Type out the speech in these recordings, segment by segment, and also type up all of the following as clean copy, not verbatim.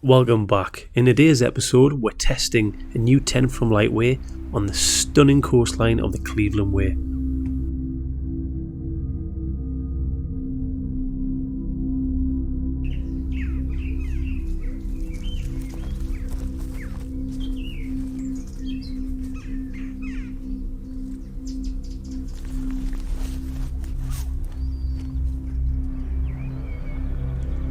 Welcome back. In today's episode, we're testing a new tent from Lightway on the stunning coastline of the Cleveland Way.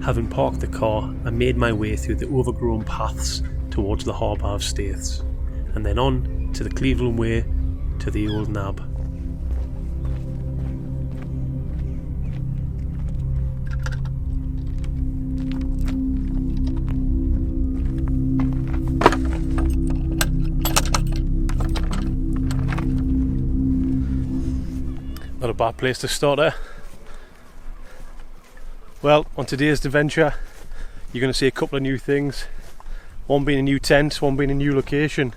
Having parked the car, I made my way through the overgrown paths towards the harbour of Staithes, and then on to the Cleveland Way to the old nab. Not a bad place to start there. Well, on today's adventure, you're going to see a couple of new things. One being a new tent, one being a new location.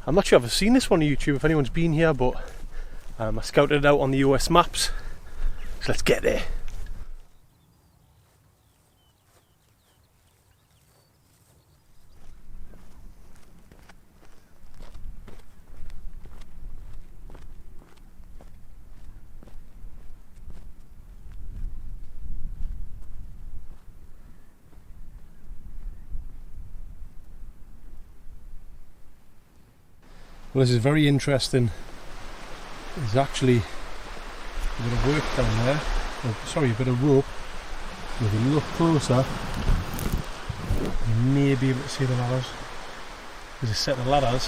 I'm not sure if I've seen this one on YouTube if anyone's been here, but I scouted it out on the OSmaps. So let's get there. Well, this is very interesting. There's actually a bit of work down there. A bit of rope. If you look closer, you may be able to see the ladders. There's a set of ladders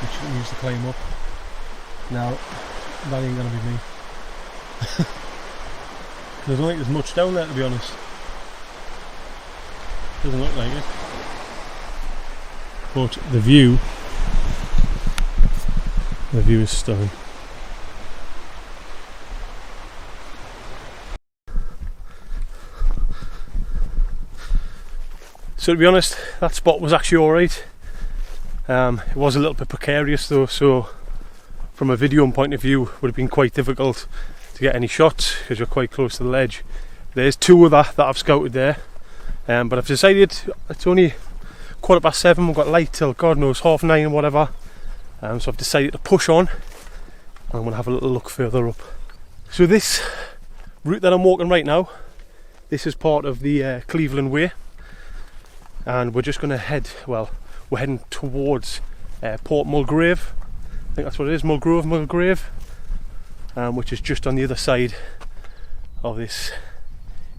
which you can use to climb up. Now, that ain't going to be me. I don't think there's much down there, to be honest. Doesn't look like it. But the view is stunning. So to be honest, that spot was actually alright. It was a little bit precarious though, so from a video point of view it would have been quite difficult to get any shots because you're quite close to the ledge. There's two of that I've scouted there, but I've decided it's only 7:15, we've got light till God knows 9:30 or whatever, so I've decided to push on and I'm going to have a little look further up. So this route that I'm walking right now, this is part of the Cleveland Way, and we're just going to we're heading towards Port Mulgrave. I think that's what it is, Mulgrave, which is just on the other side of this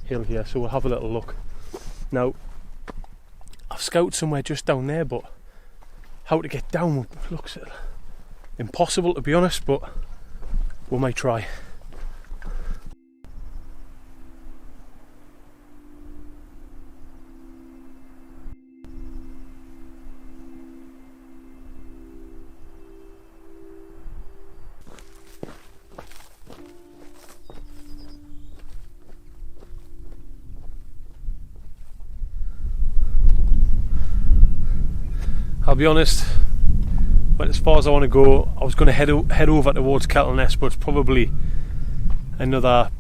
hill here, so we'll have a little look. Now, I've scouted somewhere just down there, but how to get down looks impossible, to be honest, but we might try. I'll be honest, but as far as I want to go, I was going to head over towards Kettleness, but it's probably another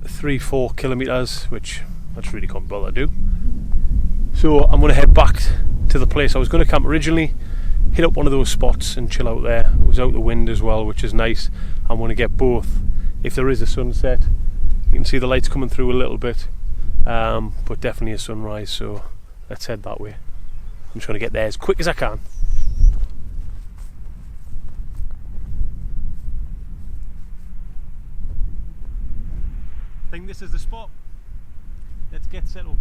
3-4 kilometres, which I just really can't bother to do. So I'm going to head back to the place I was going to camp originally, hit up one of those spots and chill out there. It was out the wind as well, which is nice. I want to get both. If there is a sunset, you can see the lights coming through a little bit, but definitely a sunrise, so let's head that way. I'm just going to get there as quick as I can. I think this is the spot. Let's get settled.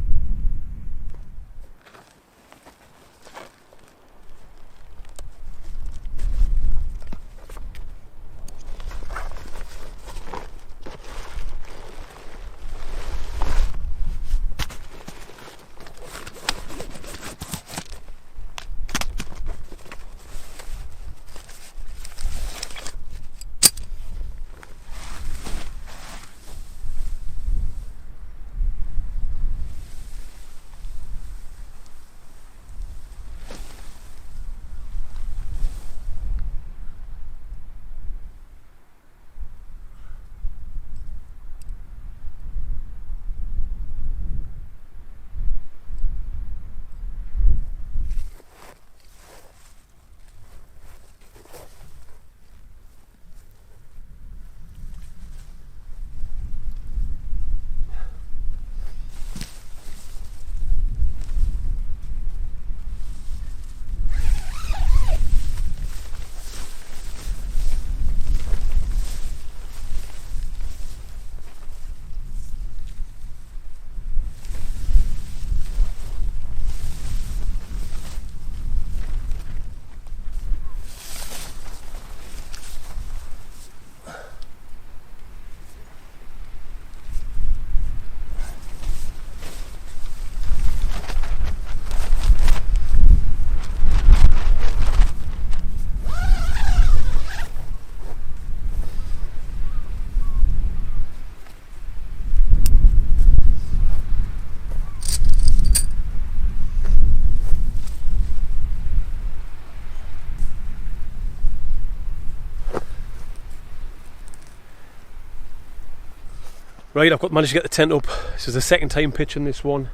Right, I've managed to get the tent up. This is the second time pitching this one.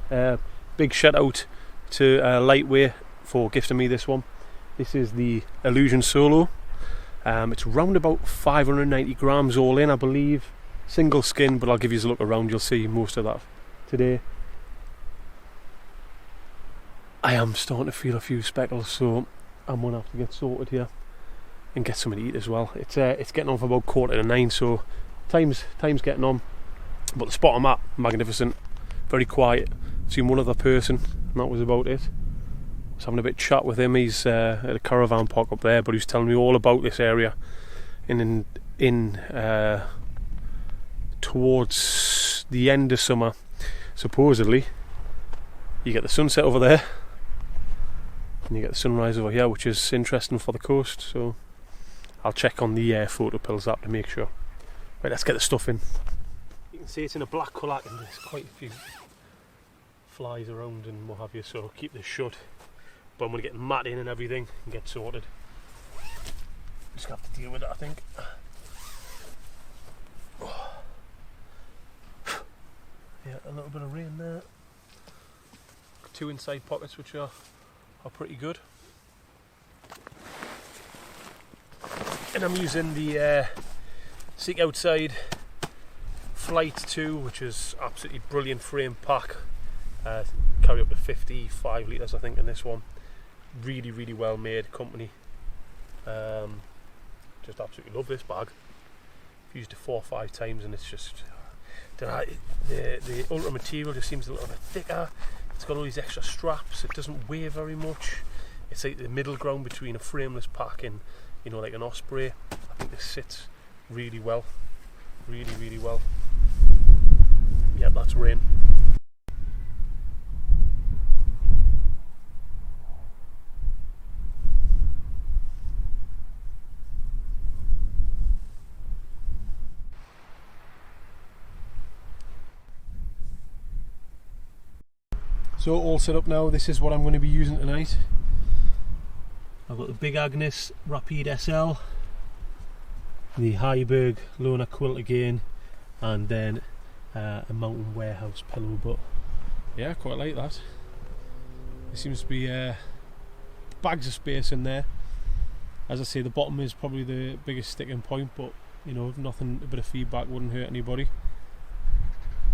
Big shout out to Lightweight for gifting me this one. This is the Illusion Solo. It's round about 590 grams all in, I believe. Single skin, but I'll give you a look around. You'll see most of that today. I am starting to feel a few speckles, so I'm going to have to get sorted here and get something to eat as well. It's getting on for about 8:45, so time's getting on. But the spot I'm at, magnificent, very quiet. Seen one other person, and that was about it. I was having a bit of chat with him. He's at a caravan park up there, but he was telling me all about this area. In towards the end of summer, supposedly, you get the sunset over there, and you get the sunrise over here, which is interesting for the coast. So I'll check on the photo pills app to make sure. Right, let's get the stuff in. You can see it's in a black colour and there's quite a few flies around and what have you, so keep this shut. But I'm going to get the mat in and everything and get sorted. Just have to deal with it, I think. Yeah, a little bit of rain there. 2 inside pockets which are pretty good. And I'm using the Seek Outside Flight 2, which is absolutely brilliant frame pack. Carry up to 55 litres I think in this one. Really, really well made company. Just absolutely love this bag. I've used it 4 or 5 times and it's just, the ultra material just seems a little bit thicker. It's got all these extra straps. It doesn't weigh very much. It's like the middle ground between a frameless pack and, you know, like an Osprey. I think this sits really well. Really, really well. Yep, that's rain. So all set up now. This is what I'm going to be using tonight. I've got the Big Agnes Rapide SL, the Heiberg Lona quilt again, and then a Mountain Warehouse pillow. But yeah, quite like that. There seems to be bags of space in there. As I say, the bottom is probably the biggest sticking point, but you know, nothing, a bit of feedback wouldn't hurt anybody.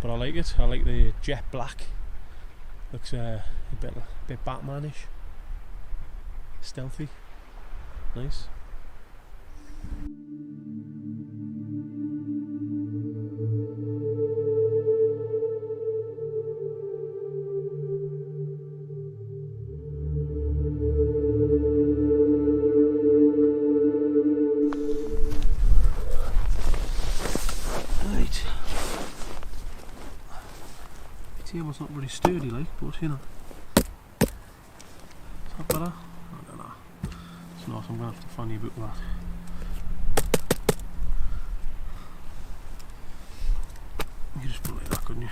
But I like it. I like the jet black. Looks a bit Batmanish, stealthy, nice. Table's not really sturdy like, but you know. Is that better? I don't know. It's not, I'm going to have to find you a bit of that. You could just put it like that, couldn't you?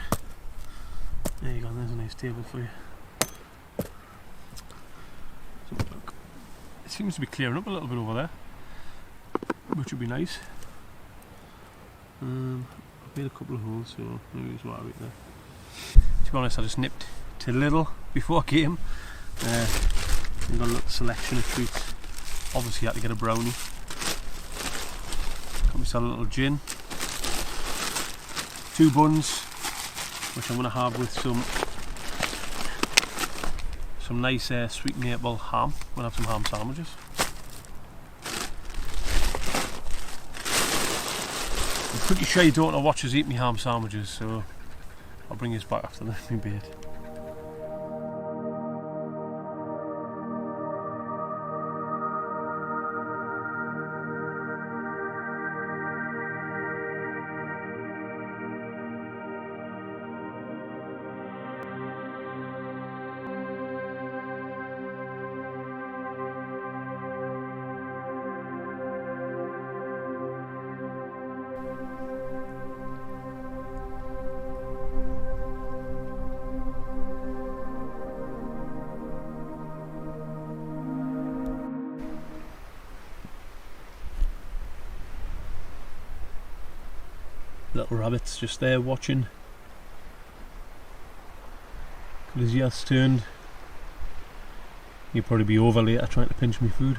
There you go, there's a nice table for you. So look, it seems to be clearing up a little bit over there, which would be nice. I've made a couple of holes, so maybe it's right there. To be honest, I just nipped to Lidl before I came. We've got a little selection of treats. Obviously had to get a brownie. Got myself a little gin. 2 buns, which I'm going to have with some nice sweet maple ham. I'm going to have some ham sandwiches. I'm pretty sure you don't want to watch us eat me ham sandwiches, so I'll bring this back after the bait. little rabbit's just there watching. Got his ears turned. He'll probably be over later trying to pinch me food.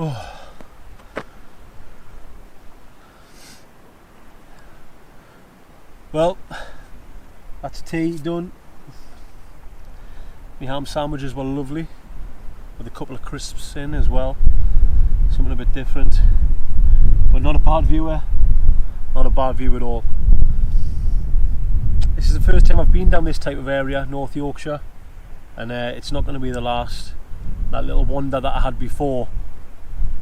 Oh. Well, that's tea done. My ham sandwiches were lovely, with a couple of crisps in as well. Something a bit different, but not a bad view. Not a bad view at all. This is the first time I've been down this type of area, North Yorkshire, and it's not going to be the last. That little wander that I had before,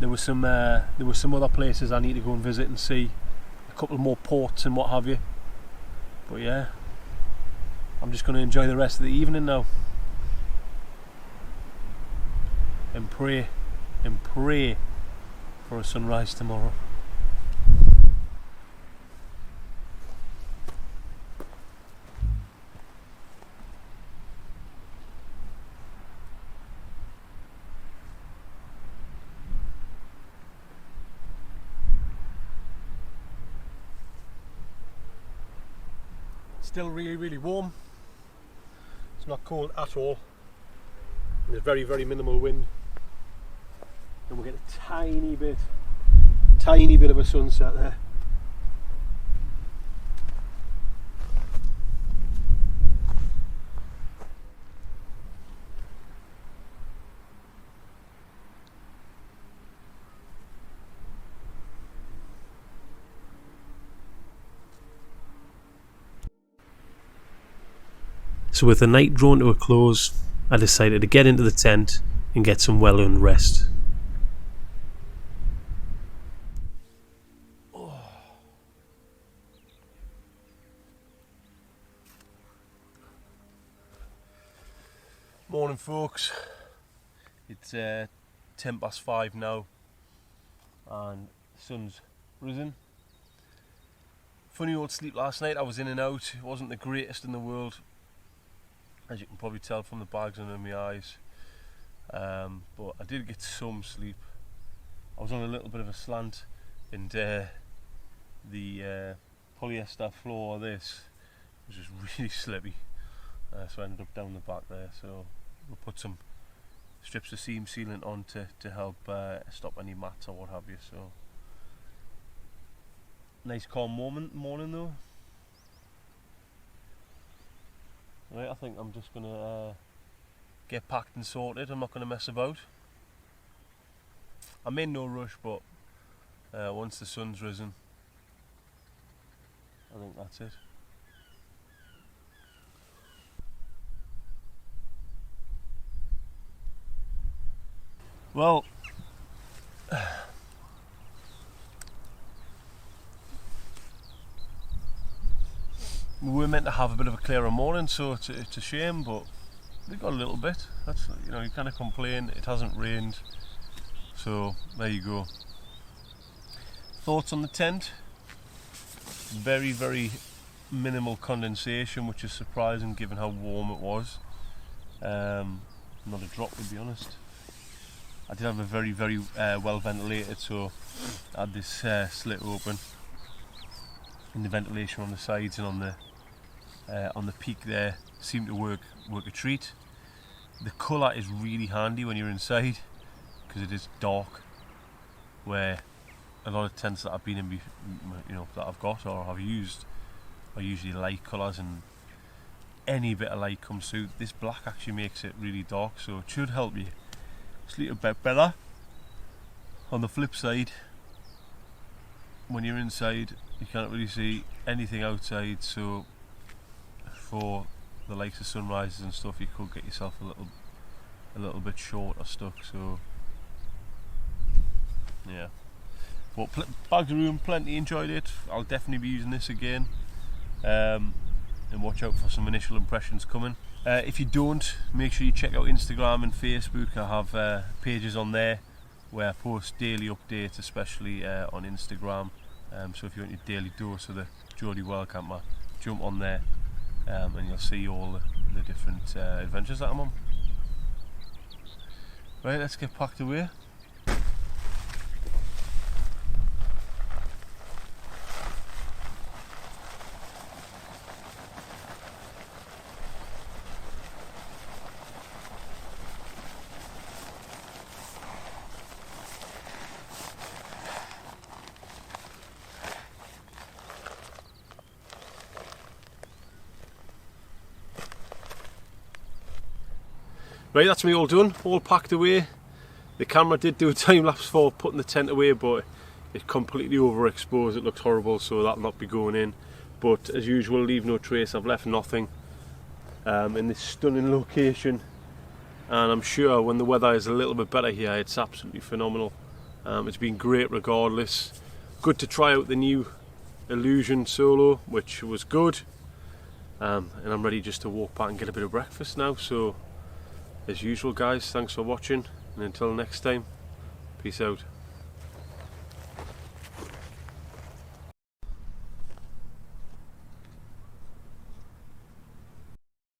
there were some other places I need to go and visit and see, a couple more ports and what have you. But yeah, I'm just going to enjoy the rest of the evening now and pray for a sunrise tomorrow. Still really warm. It's not cold at all. And there's very minimal wind. And we'll get a tiny bit of a sunset there. So with the night drawn to a close, I decided to get into the tent and get some well-earned rest. Morning folks, it's 5:10 now and the sun's risen. Funny old sleep last night. I was in and out. It wasn't the greatest in the world, as you can probably tell from the bags under my eyes, but I did get some sleep. I was on a little bit of a slant, and the polyester floor of this was just really slippy, so I ended up down the back there. So we'll put some strips of seam sealant on to help stop any mats or what have you. So nice calm morning though. Right, I think I'm just gonna get packed and sorted. I'm not gonna mess about. I'm in no rush, but once the sun's risen, I think that's it. Well, we were meant to have a bit of a clearer morning, so it's a shame, but we got a little bit. That's, you know, you kind of complain. It hasn't rained, so there you go. Thoughts on the tent? Very minimal condensation, which is surprising given how warm it was. Not a drop, to be honest. I did have a very well ventilated, so I had this slit open, and the ventilation on the sides and on the peak there seemed to work a treat. The colour is really handy when you're inside because it is dark, where a lot of tents that I've been in, you know, that I've got or have used, are usually light colours, and any bit of light comes through. This black actually makes it really dark, so it should help you sleep a bit better. On the flip side, when you're inside, you can't really see anything outside, so for the likes of sunrises and stuff, you could get yourself a little bit short or stuck. So yeah, but bags of room, plenty. Enjoyed it. I'll definitely be using this again, and watch out for some initial impressions coming. If you don't, make sure you check out Instagram and Facebook. I have pages on there where I post daily updates, especially on Instagram. So if you want your daily dose of the Geordie Wild Camper, jump on there and you'll see all the different adventures that I'm on. Right, let's get packed away. Right, that's me all done, all packed away. The camera did do a time lapse for putting the tent away, but it completely overexposed. It looks horrible, so that'll not be going in. But as usual, leave no trace. I've left nothing in this stunning location, and I'm sure when the weather is a little bit better here, it's absolutely phenomenal. It's been great regardless. Good to try out the new Illusion Solo, which was good, and I'm ready just to walk back and get a bit of breakfast now. So as usual guys, thanks for watching, and until next time, peace out.